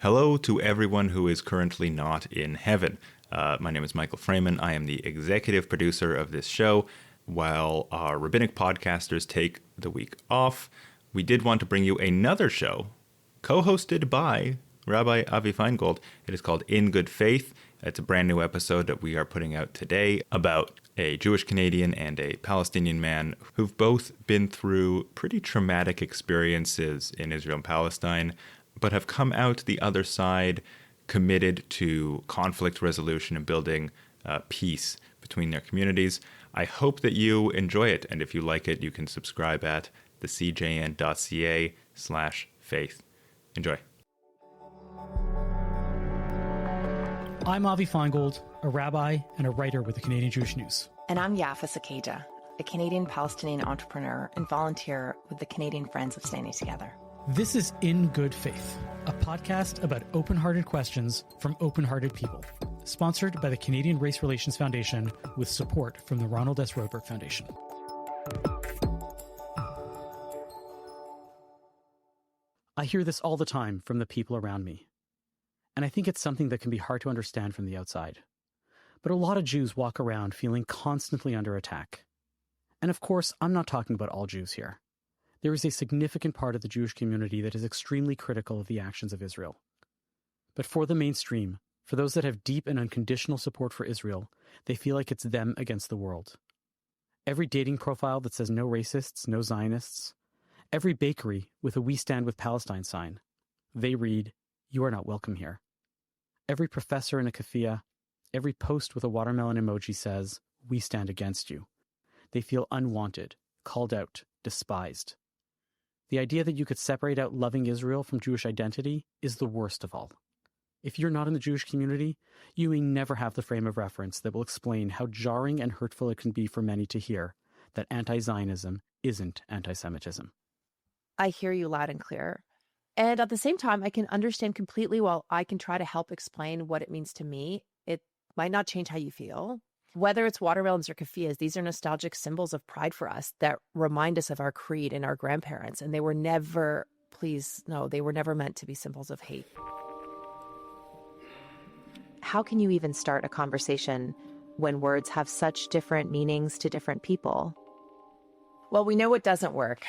Hello to everyone who is currently not in heaven. My name is Michael Freeman. I am the executive producer of this show. While our rabbinic podcasters take the week off, we did want to bring you another show co-hosted by Rabbi Avi Feingold. It is called In Good Faith. It's a brand new episode that we are putting out today about a Jewish Canadian and a Palestinian man who've both been through pretty traumatic experiences in Israel and Palestine, but have come out the other side committed to conflict resolution and building peace between their communities. I hope that you enjoy it, and if you like it, you can subscribe at thecjn.ca/faith. Enjoy. I'm Avi Feingold, a rabbi and a writer with the Canadian Jewish News. And I'm Yafa Sakeda, a Canadian Palestinian entrepreneur and volunteer with the Canadian Friends of Standing Together. This is In Good Faith, a podcast about open-hearted questions from open-hearted people, sponsored by the Canadian Race Relations Foundation with support from the Ronald S. Roebuck Foundation. I hear this all the time from the people around me, and I think it's something that can be hard to understand from the outside. But a lot of Jews walk around feeling constantly under attack. And of course, I'm not talking about all Jews here. There is a significant part of the Jewish community that is extremely critical of the actions of Israel. But for the mainstream, for those that have deep and unconditional support for Israel, they feel like it's them against the world. Every dating profile that says no racists, no Zionists, every bakery with a "We Stand with Palestine" sign, they read, "You are not welcome here." Every professor in a keffiyeh, every post with a watermelon emoji says, "We stand against you." They feel unwanted, called out, despised. The idea that you could separate out loving Israel from Jewish identity is the worst of all. If you're not in the Jewish community, you may never have the frame of reference that will explain how jarring and hurtful it can be for many to hear that anti-Zionism isn't anti-Semitism. I hear you loud and clear. And at the same time, I can understand completely while I can try to help explain what it means to me. It might not change how you feel. Whether it's watermelons or keffiyehs, these are nostalgic symbols of pride for us that remind us of our creed and our grandparents. And they were never, they were never meant to be symbols of hate. How can you even start a conversation when words have such different meanings to different people? Well, we know what doesn't work.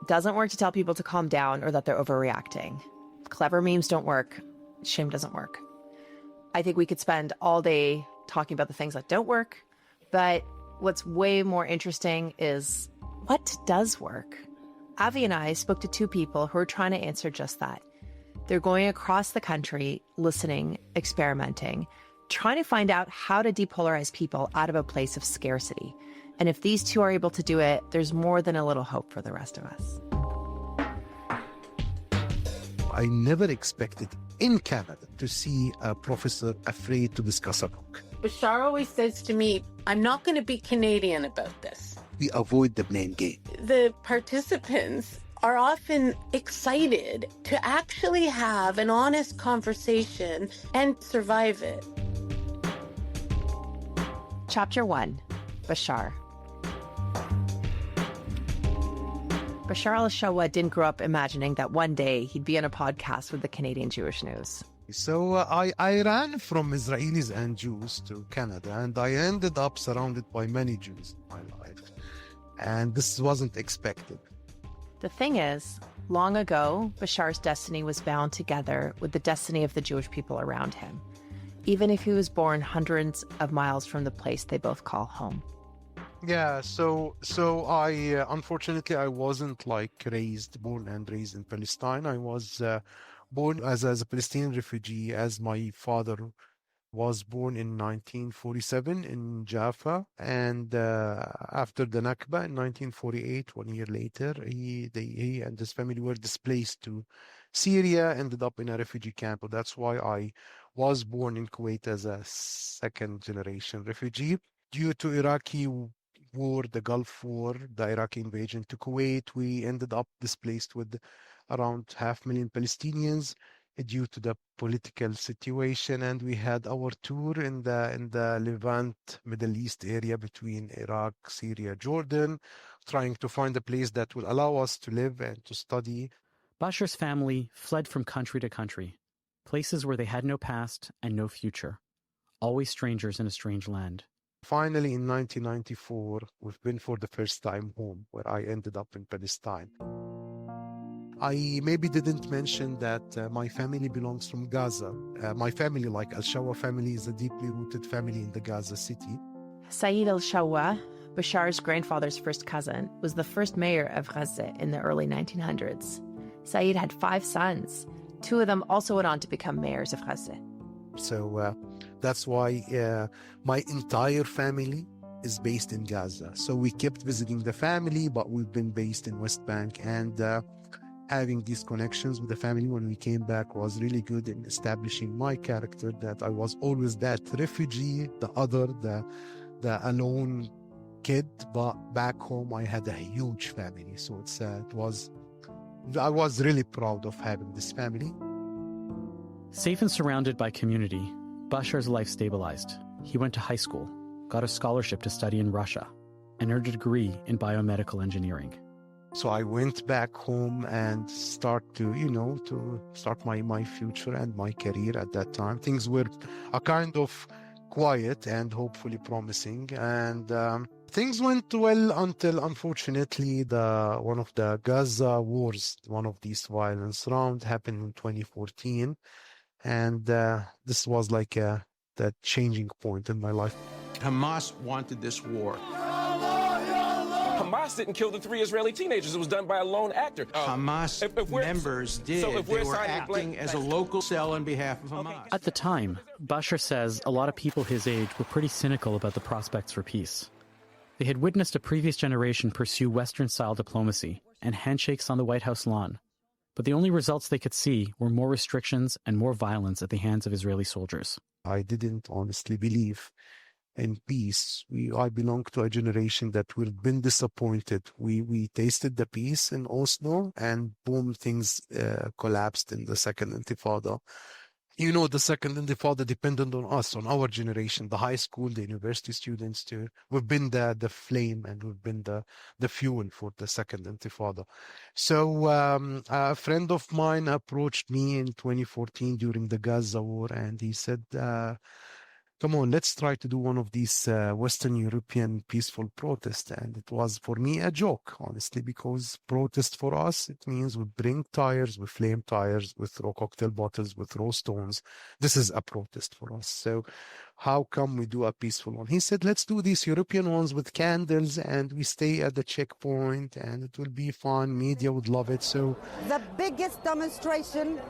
It doesn't work to tell people to calm down or that they're overreacting. Clever memes don't work. Shame doesn't work. I think we could spend all day talking about the things that don't work, but what's way more interesting is what does work. Avi and I spoke to two people who are trying to answer just that. They're going across the country, listening, experimenting, trying to find out how to depolarize people out of a place of scarcity. And if these two are able to do it, there's more than a little hope for the rest of us. I never expected in Canada to see a professor afraid to discuss a book. Bashar always says to me, "I'm not going to be Canadian about this." We avoid the blame game. The participants are often excited to actually have an honest conversation and survive it. Chapter 1, Bashar. Bashar al-Shawwa didn't grow up imagining that one day he'd be on a podcast with the Canadian Jewish News. So I ran from Israelis and Jews to Canada, and I ended up surrounded by many Jews in my life. And this wasn't expected. The thing is, long ago, Bashar's destiny was bound together with the destiny of the Jewish people around him, even if he was born hundreds of miles from the place they both call home. Yeah, so I unfortunately I wasn't born and raised in Palestine. I was born as a Palestinian refugee, as my father was born in 1947 in Jaffa, and after the Nakba in 1948, 1 year later, he and his family were displaced to Syria, ended up in a refugee camp. That's why I was born in Kuwait as a second generation refugee. Due to Iraqi war, the Gulf War, the Iraqi invasion to Kuwait, we ended up displaced with around 500,000 Palestinians due to the political situation, and we had our tour in the Levant, Middle East area between Iraq, Syria, Jordan, trying to find a place that will allow us to live and to study. Bashar's family fled from country to country. places where they had no past and no future, always strangers in a strange land. Finally, in 1994, we've been for the first time home, where I ended up in Palestine. I maybe didn't mention that my family belongs from Gaza. My family, like Al-Shawa family, is a deeply rooted family in the Gaza city. Saeed al-Shawa, Bashar's grandfather's first cousin, was the first mayor of Gaza in the early 1900s. Saeed had 5 sons. 2 of them also went on to become mayors of Gaza. So that's why my entire family is based in Gaza. So we kept visiting the family, but we've been based in West Bank. And having these connections with the family when we came back was really good in establishing my character, that I was always that refugee, the alone kid. But back home, I had a huge family. So I was really proud of having this family. Safe and surrounded by community, Bashar's life stabilized. He went to high school, got a scholarship to study in Russia, and earned a degree in biomedical engineering. So I went back home and start my future and my career at that time. Things were a kind of quiet and hopefully promising. And things went well until, unfortunately, one of the Gaza wars, one of these violence rounds, happened in 2014. And this was like that changing point in my life. Hamas wanted this war. Hamas didn't kill the 3 Israeli teenagers. It was done by a lone actor. Hamas members did. So they were acting as a local cell on behalf of Hamas. At the time, Bashar says a lot of people his age were pretty cynical about the prospects for peace. They had witnessed a previous generation pursue Western-style diplomacy and handshakes on the White House lawn. But the only results they could see were more restrictions and more violence at the hands of Israeli soldiers. I didn't honestly believe in peace. I belong to a generation that we've been disappointed. We tasted the peace in Oslo, and boom, things collapsed in the Second Intifada. The Second Intifada depended on us, on our generation, the high school, the university students too. We've been the flame, and we've been the fuel for the Second Intifada. So a friend of mine approached me in 2014 during the Gaza war, and he said, come on, let's try to do one of these Western European peaceful protests. And it was for me a joke, honestly, because protest for us, it means we bring tires, we flame tires, we throw cocktail bottles, we throw stones. This is a protest for us. So how come we do a peaceful one? He said, let's do these European ones with candles, and we stay at the checkpoint, and it will be fun. Media would love it. So the biggest demonstration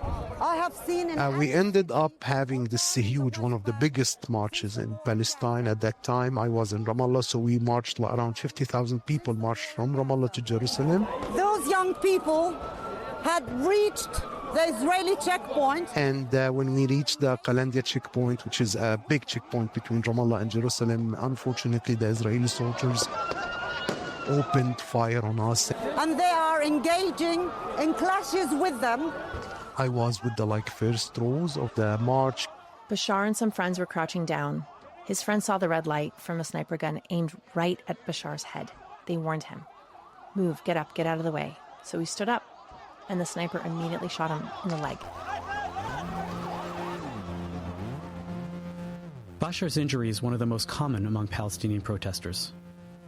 I have seen in... we ended up having this huge, one of the biggest marches in Palestine. At that time, I was in Ramallah, so we marched around 50,000 people marched from Ramallah to Jerusalem. Those young people had reached the Israeli checkpoint. And when we reached the Qalandia checkpoint, which is a big checkpoint between Ramallah and Jerusalem, unfortunately, the Israeli soldiers opened fire on us. And they are engaging in clashes with them. I was with the first rows of the march. Bashar and some friends were crouching down. His friend saw the red light from a sniper gun aimed right at Bashar's head. They warned him, "Move, get up, get out of the way." So he stood up, and the sniper immediately shot him in the leg. Bashar's injury is one of the most common among Palestinian protesters.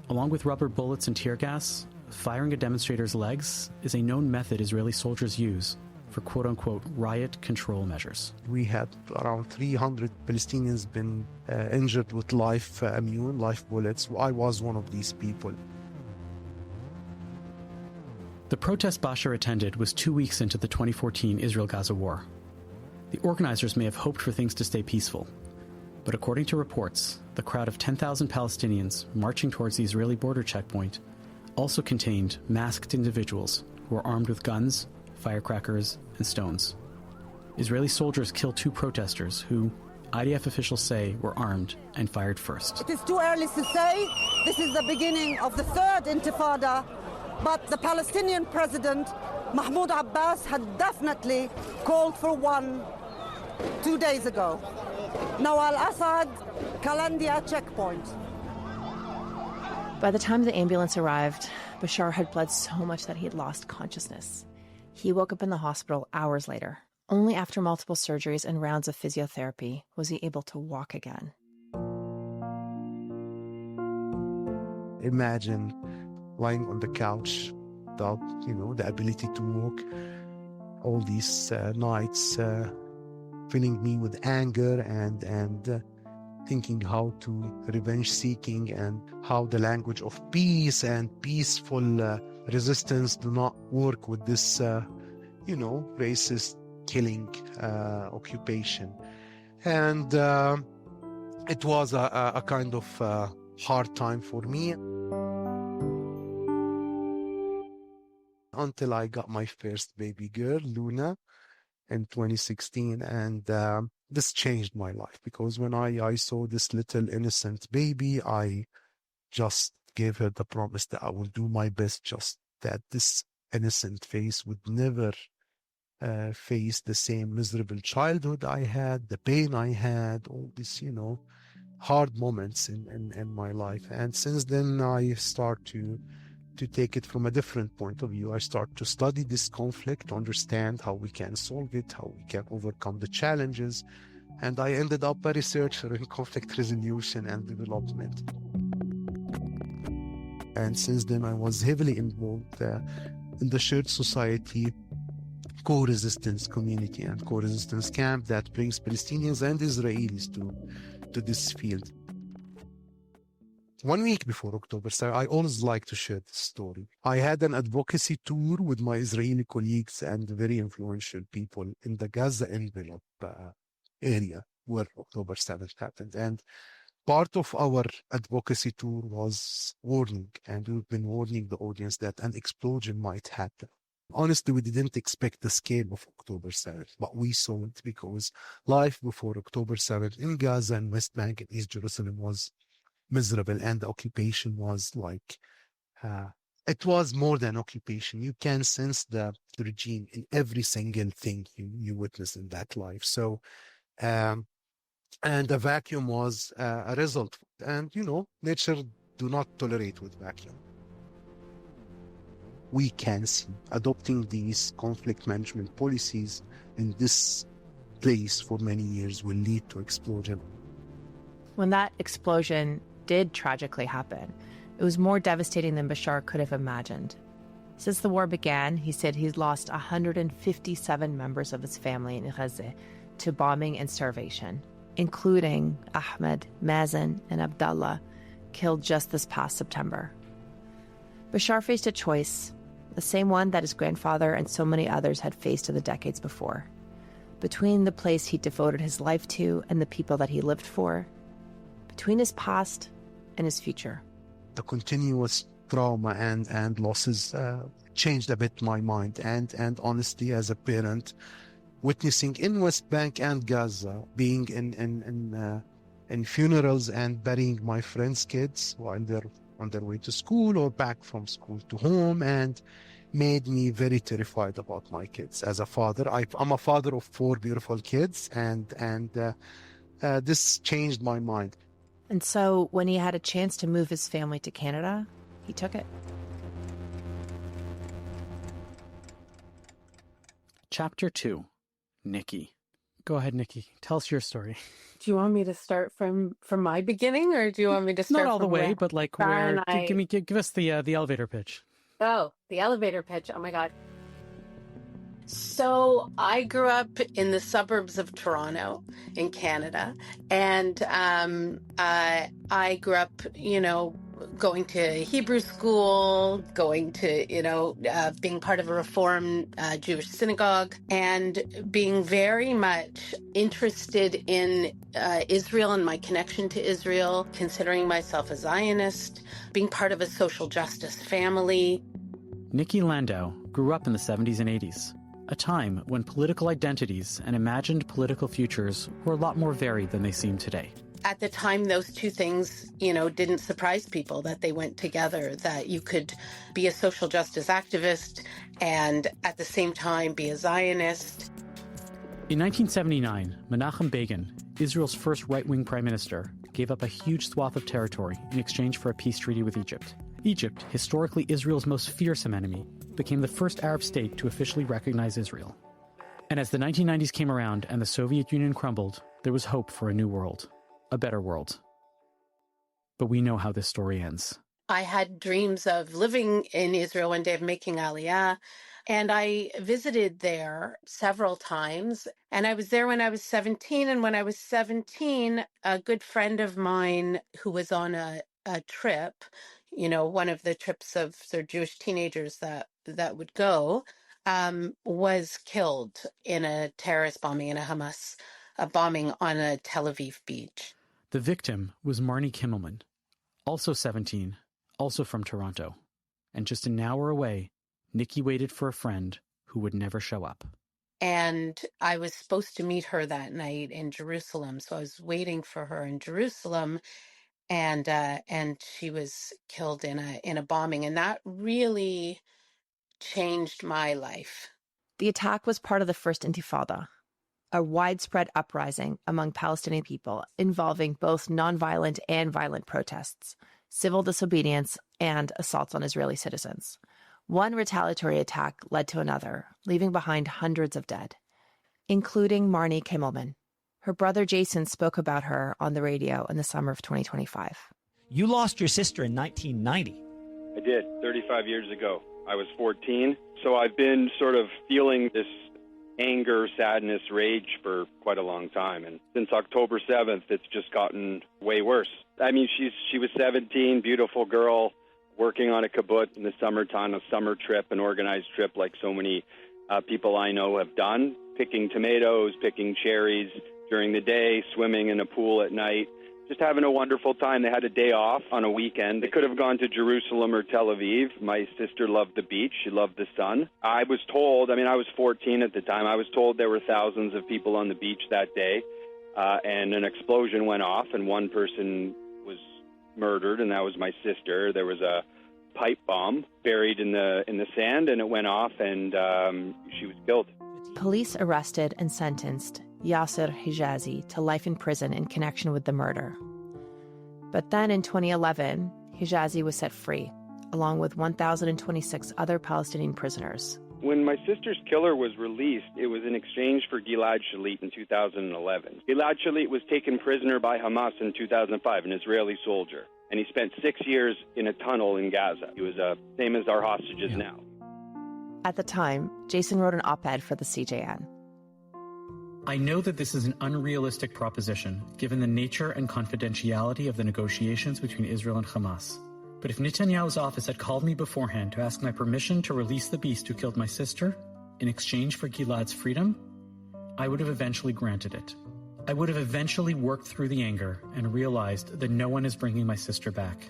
Along with rubber bullets and tear gas, firing at demonstrators' legs is a known method Israeli soldiers use for quote-unquote riot control measures. We had around 300 Palestinians been injured with live bullets. I was one of these people. The protest Bashar attended was 2 weeks into the 2014 Israel-Gaza war. The organizers may have hoped for things to stay peaceful, but according to reports, the crowd of 10,000 Palestinians marching towards the Israeli border checkpoint also contained masked individuals who were armed with guns, firecrackers, and stones. Israeli soldiers killed 2 protesters who, IDF officials say, were armed and fired first. It is too early to say. This is the beginning of the third intifada, but the Palestinian president, Mahmoud Abbas, had definitely called for one 2 days ago. Now al-Assad, Qalandia checkpoint. By the time the ambulance arrived, Bashar had bled so much that he had lost consciousness. He woke up in the hospital hours later, Only after multiple surgeries and rounds of physiotherapy was he able to walk again. Imagine lying on the couch without, the ability to walk. All these nights filling me with anger and thinking how to revenge seeking and how the language of peace and peaceful resistance do not work with this, racist killing occupation. And it was a kind of hard time for me until I got my first baby girl, Luna, in 2016. And this changed my life, because when I saw this little innocent baby, I just gave her the promise that I will do my best, just that this innocent face would never face the same miserable childhood I had, the pain I had, all this, hard moments in my life. And since then, I start to take it from a different point of view. I start to study this conflict, to understand how we can solve it, how we can overcome the challenges. And I ended up a researcher in conflict resolution and development. And since then, I was heavily involved in the Shared Society co-resistance community and co-resistance camp that brings Palestinians and Israelis to this field. 1 week before October 7th, I always like to share this story. I had an advocacy tour with my Israeli colleagues and very influential people in the Gaza envelope area where October 7th happened. And part of our advocacy tour was warning, and we've been warning the audience that an explosion might happen. Honestly, we didn't expect the scale of October 7th, but we saw it because life before October 7th in Gaza and West Bank and East Jerusalem was miserable, and the occupation was like, it was more than occupation. You can sense the regime in every single thing you witness in that life. So, and the vacuum was a result. And, nature do not tolerate with vacuum. We can see adopting these conflict management policies in this place for many years will lead to explosion. When that explosion did tragically happen, it was more devastating than Bashar could have imagined. Since the war began, he said he's lost 157 members of his family in Gaza to bombing and starvation, including Ahmed, Mazen, and Abdallah, killed just this past September. Bashar faced a choice, the same one that his grandfather and so many others had faced in the decades before, between the place he devoted his life to and the people that he lived for, between his past and his future. The continuous trauma and losses changed a bit my mind. And honestly, as a parent, witnessing in West Bank and Gaza, being in funerals and burying my friends' kids while they're on their way to school or back from school to home, and made me very terrified about my kids. As a father, I'm a father of 4 beautiful kids, and this changed my mind. And so when he had a chance to move his family to Canada, he took it. Chapter 2. Nikki. Go ahead, Nikki. Tell us your story. Do you want me to start from my beginning, or do you want me to start not all the way, but like where? Give us the elevator pitch. Oh, the elevator pitch. Oh my God. So I grew up in the suburbs of Toronto in Canada, and I grew up, going to Hebrew school, going to, being part of a Reformed Jewish synagogue, and being very much interested in Israel and my connection to Israel, considering myself a Zionist, being part of a social justice family. Nikki Landau grew up in the 70s and 80s, a time when political identities and imagined political futures were a lot more varied than they seem today. At the time, those two things, didn't surprise people, that they went together, that you could be a social justice activist and at the same time be a Zionist. In 1979, Menachem Begin, Israel's first right-wing prime minister, gave up a huge swath of territory in exchange for a peace treaty with Egypt. Egypt, historically Israel's most fearsome enemy, became the first Arab state to officially recognize Israel. And as the 1990s came around and the Soviet Union crumbled, there was hope for a new world, a better world. But we know how this story ends. I had dreams of living in Israel one day, of making Aliyah, and I visited there several times. And I was there when I was 17. And when I was 17, a good friend of mine who was on a trip, one of the trips of sort of Jewish teenagers that would go, was killed in a terrorist bombing, in a Hamas bombing on a Tel Aviv beach. The victim was Marnie Kimmelman, also 17, also from Toronto. And just an hour away, Nikki waited for a friend who would never show up. And I was supposed to meet her that night in Jerusalem. So I was waiting for her in Jerusalem, and she was killed in a bombing. And that really changed my life. The attack was part of the First Intifada, a widespread uprising among Palestinian people involving both nonviolent and violent protests, civil disobedience, and assaults on Israeli citizens. One retaliatory attack led to another, leaving behind hundreds of dead, including Marnie Kimmelman. Her brother Jason spoke about her on the radio in the summer of 2025. You lost your sister in 1990. I did, 35 years ago. I was 14, so I've been sort of feeling this anger, sadness, rage for quite a long time. And since October 7th, it's just gotten way worse. I mean, she was 17, beautiful girl, working on a kibbutz in the summertime, a summer trip, an organized trip like so many people I know have done, picking tomatoes, picking cherries during the day, swimming in a pool at night, just having a wonderful time. They had a day off on a weekend. They could have gone to Jerusalem or Tel Aviv. My sister loved the beach. She loved the sun. I was told, I was 14 at the time, I was told there were thousands of people on the beach that day, and an explosion went off, and one person was murdered, and that was my sister. There was a pipe bomb buried in the sand, and it went off, and she was killed. Police arrested and sentenced Yasser Hijazi to life in prison in connection with the murder. But then in 2011, Hijazi was set free, along with 1,026 other Palestinian prisoners. When my sister's killer was released, it was in exchange for Gilad Shalit in 2011. Gilad Shalit was taken prisoner by Hamas in 2005, an Israeli soldier, and he spent 6 years in a tunnel in Gaza. He was same as our hostages now. At the time, Jason wrote an op-ed for the CJN. I know that this is an unrealistic proposition, given the nature and confidentiality of the negotiations between Israel and Hamas. But if Netanyahu's office had called me beforehand to ask my permission to release the beast who killed my sister in exchange for Gilad's freedom, I would have eventually granted it. I would have eventually worked through the anger and realized that no one is bringing my sister back.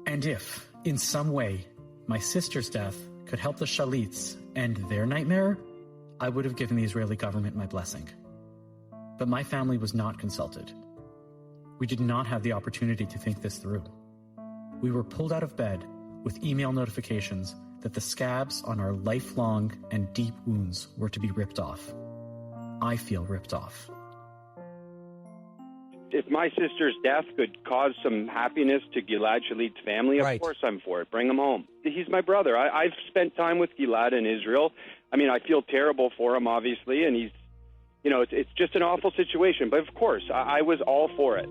And if, in some way, my sister's death could help the Shalits end their nightmare, I would have given the Israeli government my blessing. But my family was not consulted. We did not have the opportunity to think this through. We were pulled out of bed with email notifications that the scabs on our lifelong and deep wounds were to be ripped off. I feel ripped off. If my sister's death could cause some happiness to Gilad Shalit's family, of course I'm for it. Bring him home. He's my brother. I've spent time with Gilad in Israel. I feel terrible for him, obviously, and he's, it's just an awful situation. But of course, I was all for it.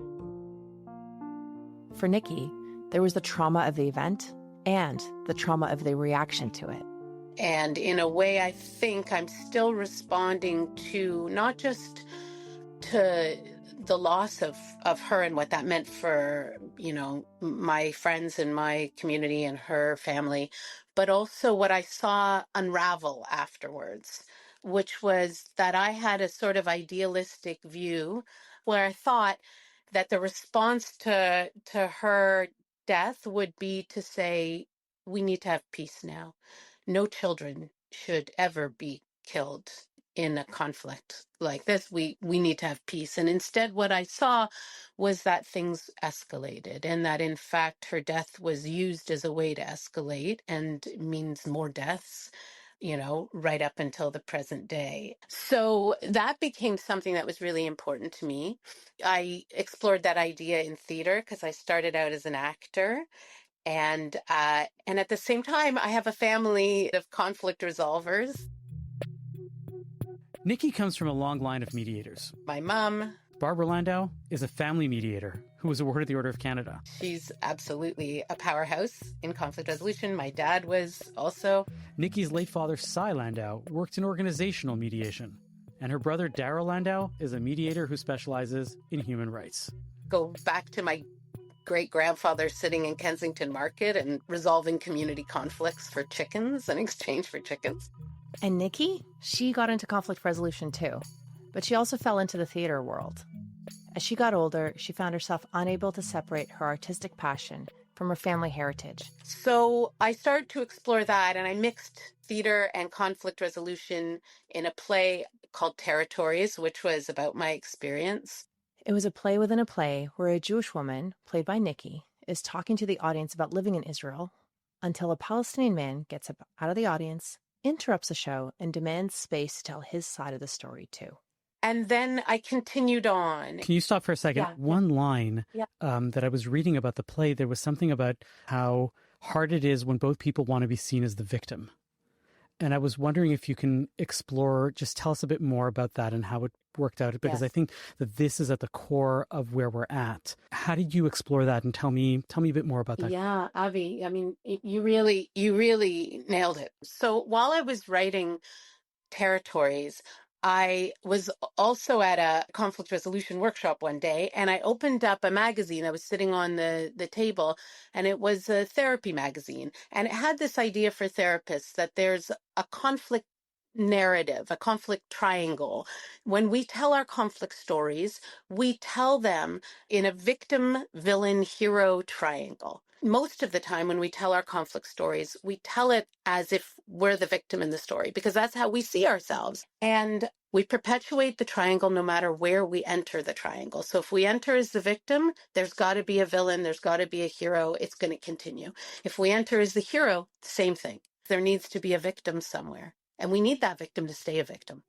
For Nikki, there was the trauma of the event and the trauma of the reaction to it. And in a way, I think I'm still responding to not just to the loss of her and what that meant for, my friends and my community and her family, but also what I saw unravel afterwards, which was that I had a sort of idealistic view where I thought that the response to her death would be to say, we need to have peace now. No children should ever be killed in a conflict like this. We need to have peace. And instead, what I saw was that things escalated, and that in fact her death was used as a way to escalate and means more deaths, right up until the present day. So that became something that was really important to me. I explored that idea in theater because I started out as an actor. And at the same time, I have a family of conflict resolvers. Nikki comes from a long line of mediators. My mom. Barbara Landau is a family mediator who was awarded the Order of Canada. She's absolutely a powerhouse in conflict resolution. My dad was also. Nikki's late father, Cy Landau, worked in organizational mediation. And her brother, Darrell Landau, is a mediator who specializes in human rights. Go back to my great-grandfather sitting in Kensington Market and resolving community conflicts for chickens in exchange for chickens. And Nikki, she got into conflict resolution too. But she also fell into the theater world. As she got older, she found herself unable to separate her artistic passion from her family heritage. So I started to explore that, and I mixed theater and conflict resolution in a play called Territories, which was about my experience. It was a play within a play where a Jewish woman, played by Nikki, is talking to the audience about living in Israel until a Palestinian man gets up out of the audience, interrupts the show, and demands space to tell his side of the story too. And then I continued on. Can you stop for a second? Yeah. One line Yeah. that I was reading about the play, there was something about how hard it is when both people want to be seen as the victim. And I was wondering if you can explore, just tell us a bit more about that and how it worked out, because Yes. I think that this is at the core of where we're at. How did you explore that? And tell me a bit more about that. Yeah, Avi, I mean, you really nailed it. So while I was writing Territories, I was also at a conflict resolution workshop one day, and I opened up a magazine. I was sitting on the table, and it was a therapy magazine. And it had this idea for therapists that there's a conflict narrative, a conflict triangle. When we tell our conflict stories, we tell them in a victim, villain, hero triangle. Most of the time when we tell our conflict stories, we tell it as if we're the victim in the story, because that's how we see ourselves. And we perpetuate the triangle no matter where we enter the triangle. So if we enter as the victim, there's got to be a villain, there's got to be a hero, it's going to continue. If we enter as the hero, same thing. There needs to be a victim somewhere. And we need that victim to stay a victim.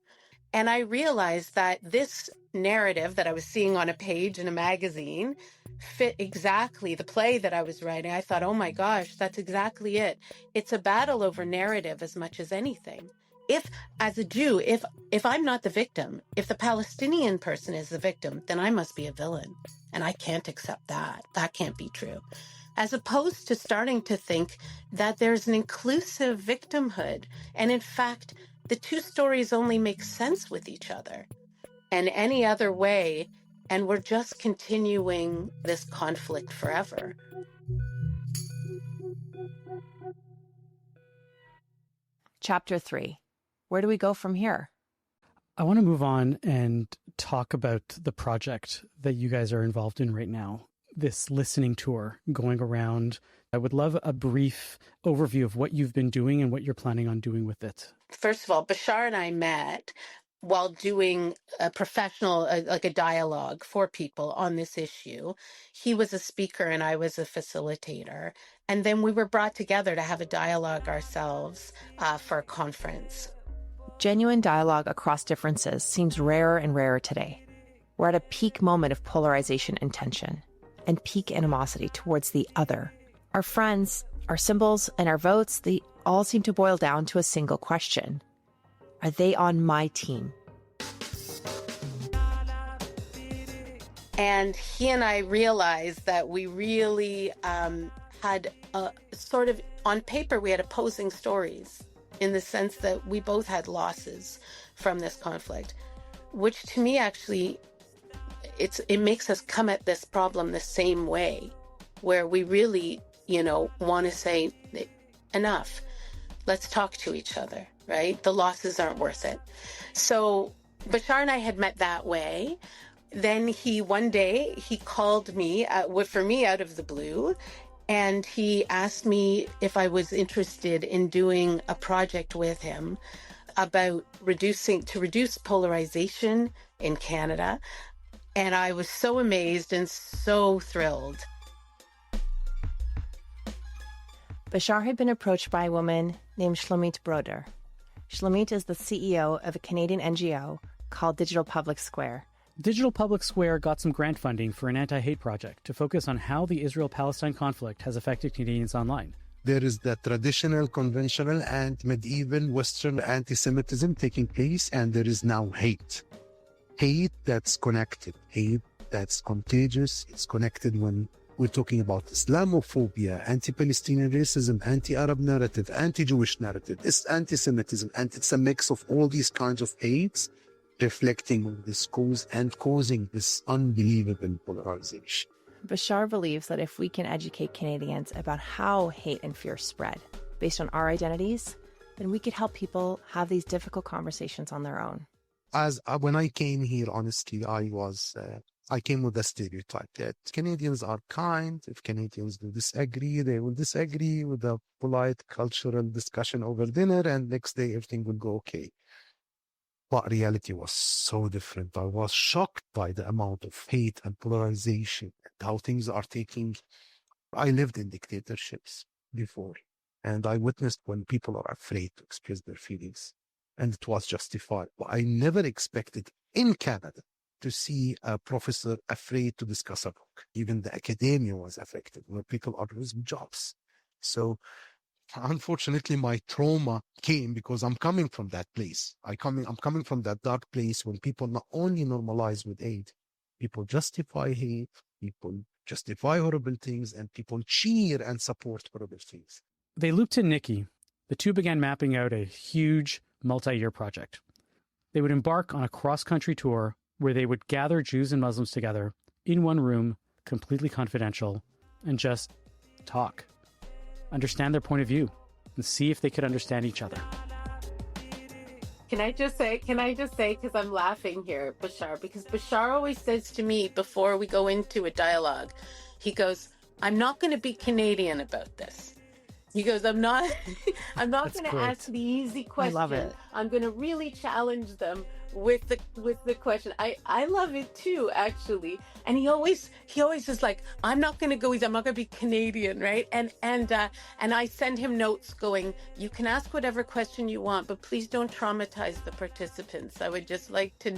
And I realized that this narrative that I was seeing on a page in a magazine fit exactly the play that I was writing. I thought, oh my gosh, that's exactly it. It's a battle over narrative as much as anything. If, as a Jew, if I'm not the victim, if the Palestinian person is the victim, then I must be a villain. And I can't accept that. That can't be true. As opposed to starting to think that there's an inclusive victimhood. And in fact, the two stories only make sense with each other and any other way, and we're just continuing this conflict forever. Chapter 3. Where do we go from here? I want to move on and talk about the project that you guys are involved in right now, this listening tour going around. I would love a brief overview of what you've been doing and what you're planning on doing with it. First of all, Bashar and I met while doing a professional, like a dialogue for people on this issue. He was a speaker and I was a facilitator. And then we were brought together to have a dialogue ourselves for a conference. Genuine dialogue across differences seems rarer and rarer today. We're at a peak moment of polarization and tension, and peak animosity towards the other. Our friends, our symbols, and our votes, they all seem to boil down to a single question. Are they on my team? And he and I realized that we really had sort of, on paper, we had opposing stories in the sense that we both had losses from this conflict, which to me actually, it makes us come at this problem the same way, where we really, want to say, enough, let's talk to each other, right? The losses aren't worth it. So Bashar and I had met that way. Then one day he called me, for me out of the blue, and he asked me if I was interested in doing a project with him about to reduce polarization in Canada. And I was so amazed and so thrilled. Bashar had been approached by a woman named Shlomit Broder. Shlomit is the CEO of a Canadian NGO called Digital Public Square. Digital Public Square got some grant funding for an anti-hate project to focus on how the Israel-Palestine conflict has affected Canadians online. There is the traditional, conventional, and medieval Western anti-Semitism taking place, and there is now hate. Hate that's connected, hate that's contagious. It's connected when we're talking about Islamophobia, anti-Palestinian racism, anti-Arab narrative, anti-Jewish narrative, it's anti-Semitism, and it's a mix of all these kinds of hates reflecting on this cause and causing this unbelievable polarization. Bashar believes that if we can educate Canadians about how hate and fear spread based on our identities, then we could help people have these difficult conversations on their own. As when I came here, honestly, I came with a stereotype that Canadians are kind. If Canadians do disagree, they will disagree with a polite cultural discussion over dinner, and next day everything will go okay. But reality was so different. I was shocked by the amount of hate and polarization and how things are taking. I lived in dictatorships before, and I witnessed when people are afraid to express their feelings, and it was justified. But I never expected in Canada to see a professor afraid to discuss a book. Even the academia was affected, where people are losing jobs. So unfortunately, my trauma came because I'm coming from that place. I'm coming from that dark place when people not only normalize with hate, people justify hate, people justify horrible things, and people cheer and support horrible things. They looped in Nikki. The two began mapping out a huge multi-year project. They would embark on a cross-country tour where they would gather Jews and Muslims together in one room, completely confidential, and just talk. Understand their point of view, and see if they could understand each other. Can I just say, because I'm laughing here, Bashar, because Bashar always says to me before we go into a dialogue, he goes, I'm not going to be Canadian about this. He goes, I'm not going to ask the easy question. I love it. I'm going to really challenge them with the question. I love it too, actually. And he always is like, I'm not going to go easy. I'm not going to be Canadian, right? And I send him notes going, you can ask whatever question you want, but please don't traumatize the participants. I would just like to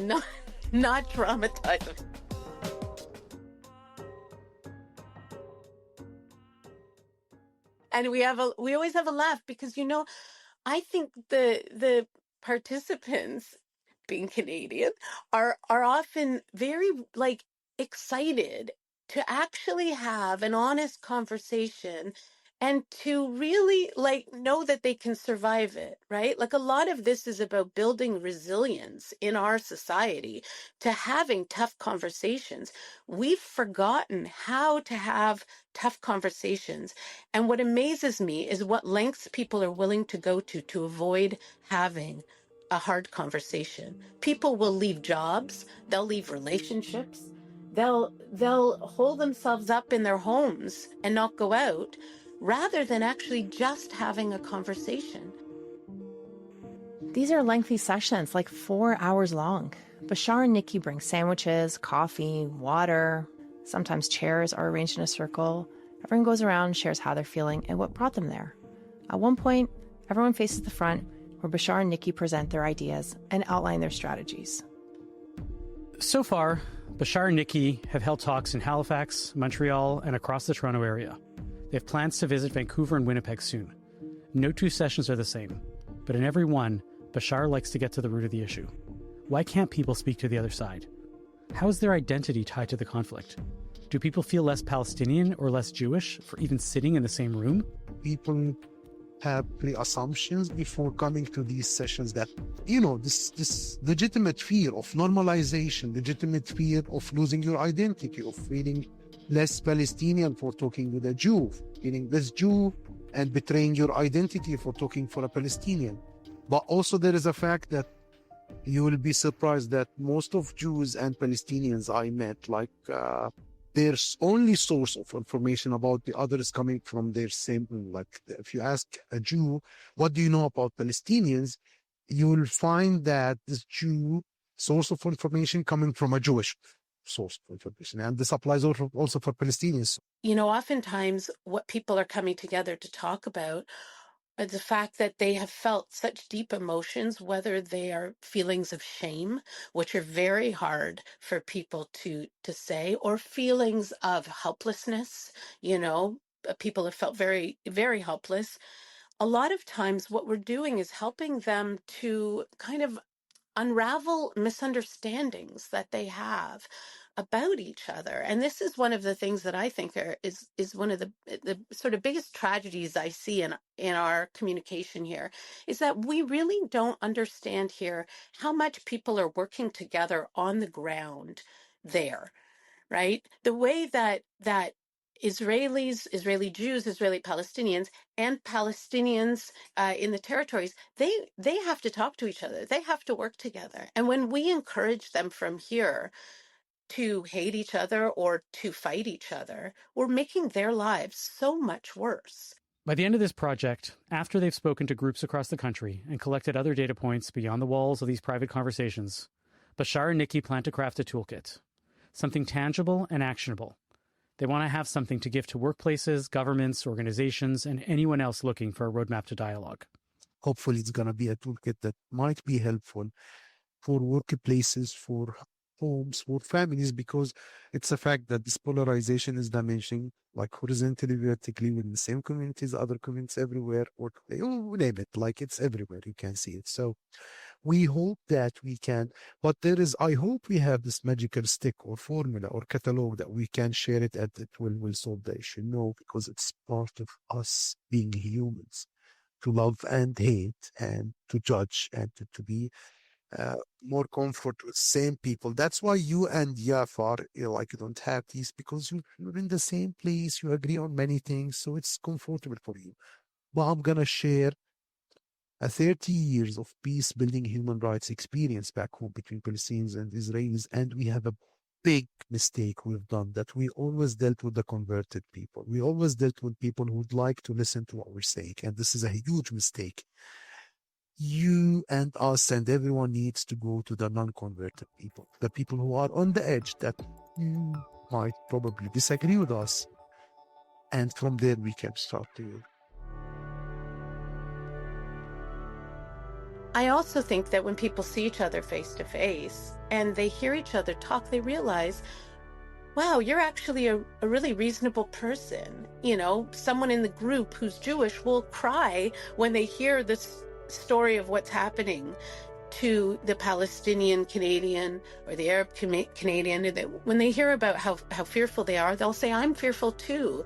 not traumatize them. And we always have a laugh because, I think the participants, being Canadian, are often very excited to actually have an honest conversation and to really know that they can survive it, right? Like a lot of this is about building resilience in our society to having tough conversations. We've forgotten how to have tough conversations. And what amazes me is what lengths people are willing to go to avoid having a hard conversation. People will leave jobs, they'll leave relationships, they'll hold themselves up in their homes and not go out, rather than actually just having a conversation. These are lengthy sessions, 4 hours long. Bashar and Nikki bring sandwiches, coffee, water. Sometimes chairs are arranged in a circle. Everyone goes around, shares how they're feeling and what brought them there. At one point, everyone faces the front, where Bashar and Nikki present their ideas and outline their strategies. So far, Bashar and Nikki have held talks in Halifax, Montreal, and across the Toronto area. They have plans to visit Vancouver and Winnipeg soon. No two sessions are the same, but in every one, Bashar likes to get to the root of the issue. Why can't people speak to the other side? How is their identity tied to the conflict? Do people feel less Palestinian or less Jewish for even sitting in the same room? People have pre-assumptions before coming to these sessions that, this legitimate fear of normalization, legitimate fear of losing your identity, of feeling less Palestinian for talking with a Jew, feeling less Jew and betraying your identity for talking for a Palestinian. But also there is a fact that you will be surprised that most of Jews and Palestinians I met, their only source of information about the other is coming from their same, if you ask a Jew, what do you know about Palestinians? You will find that this Jew source of information coming from a Jewish source of information. And this applies also for Palestinians. Oftentimes what people are coming together to talk about are the fact that they have felt such deep emotions, whether they are feelings of shame, which are very hard for people to say, or feelings of helplessness, people have felt very, very helpless. A lot of times what we're doing is helping them to kind of unravel misunderstandings that they have about each other. And this is one of the things that I think is one of the sort of biggest tragedies I see in our communication here, is that we really don't understand here how much people are working together on the ground there, right? The way that Israelis, Israeli Jews, Israeli Palestinians, and Palestinians in the territories, they have to talk to each other. They have to work together. And when we encourage them from here to hate each other or to fight each other, we're making their lives so much worse. By the end of this project, after they've spoken to groups across the country and collected other data points beyond the walls of these private conversations, Bashar and Nikki plan to craft a toolkit, something tangible and actionable. They want to have something to give to workplaces, governments, organizations, and anyone else looking for a roadmap to dialogue. Hopefully it's going to be a toolkit that might be helpful for workplaces, for homes, for families, because it's a fact that this polarization is diminishing, like horizontally, vertically, within the same communities, other communities everywhere, or you name it, like it's everywhere. You can see it. So we hope that we can, but I hope we have this magical stick or formula or catalog that we can share it and it will solve the issue. No, because it's part of us being humans, to love and hate and to judge and to be more comfort with same people. That's why you and Jafar, like, you don't have these, because you're in the same place, you agree on many things, so it's comfortable for you. But I'm gonna share a 30 years of peace building human rights experience back home between Palestinians and Israelis, and we have a big mistake we've done, that we always dealt with the converted people. We always dealt with people who would like to listen to what we're saying, and this is a huge mistake. You and us and everyone needs to go to the non-converted people, the people who are on the edge, that might probably disagree with us, and from there we can start to. I also think that when people see each other face to face and they hear each other talk, they realize, wow, you're actually a really reasonable person. You know, someone in the group who's Jewish will cry when they hear this story of what's happening to the Palestinian Canadian or the Arab Canadian. When they hear about how fearful they are, they'll say, I'm fearful too.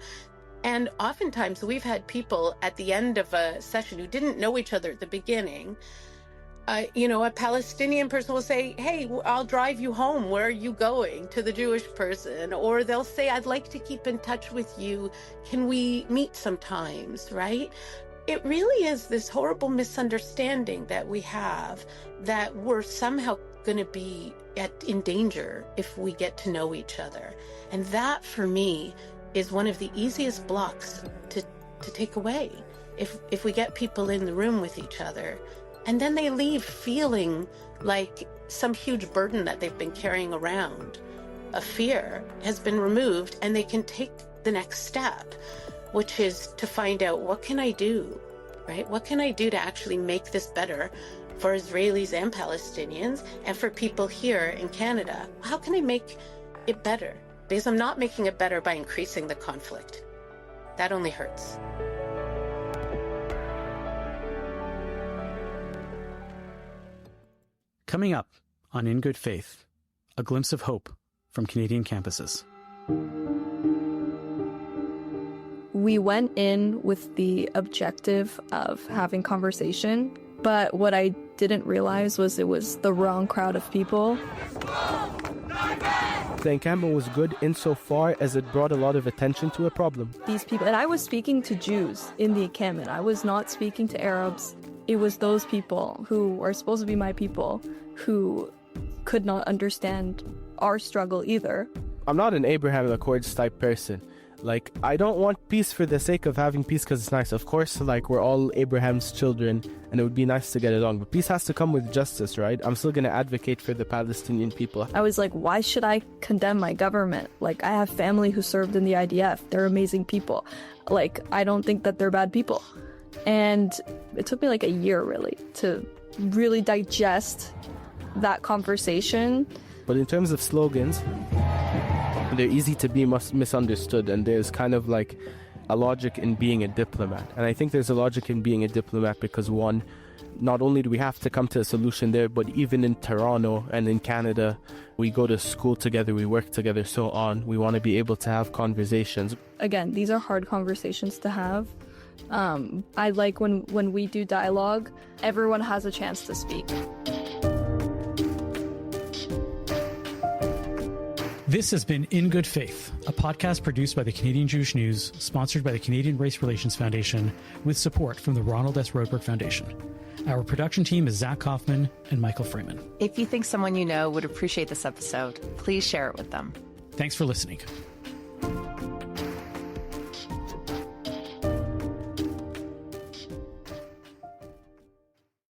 And oftentimes we've had people at the end of a session who didn't know each other at the beginning. A Palestinian person will say, hey, I'll drive you home. Where are you going? To the Jewish person. Or they'll say, I'd like to keep in touch with you. Can we meet sometimes, right? It really is this horrible misunderstanding that we have, that we're somehow going to be in danger if we get to know each other. And that, for me, is one of the easiest blocks to take away. If we get people in the room with each other, and then they leave feeling like some huge burden that they've been carrying around, a fear has been removed, and they can take the next step, which is to find out, what can I do, right? What can I do to actually make this better for Israelis and Palestinians and for people here in Canada? How can I make it better? Because I'm not making it better by increasing the conflict. That only hurts. Coming up on In Good Faith, a glimpse of hope from Canadian campuses. We went in with the objective of having conversation, but what I didn't realize was it was the wrong crowd of people. The encampment was good insofar as it brought a lot of attention to a problem. These people, and I was speaking to Jews in the encampment. I was not speaking to Arabs. It was those people who are supposed to be my people who could not understand our struggle either. I'm not an Abraham Accords type person. Like, I don't want peace for the sake of having peace because it's nice. Of course, like, we're all Abraham's children and it would be nice to get along. But peace has to come with justice, right? I'm still going to advocate for the Palestinian people. I was like, why should I condemn my government? Like, I have family who served in the IDF. They're amazing people. Like, I don't think that they're bad people. And it took me like a year, really, to really digest that conversation. But in terms of slogans, they're easy to be misunderstood, and there's kind of like a logic in being a diplomat. And I think there's a logic in being a diplomat because, one, not only do we have to come to a solution there, but even in Toronto and in Canada, we go to school together, we work together, so on. We want to be able to have conversations. Again, these are hard conversations to have. I like when we do dialogue, everyone has a chance to speak. This has been In Good Faith, a podcast produced by the Canadian Jewish News, sponsored by the Canadian Race Relations Foundation, with support from the Ronald S. Roadberg Foundation. Our production team is Zach Kaufman and Michael Freeman. If you think someone you know would appreciate this episode, please share it with them. Thanks for listening.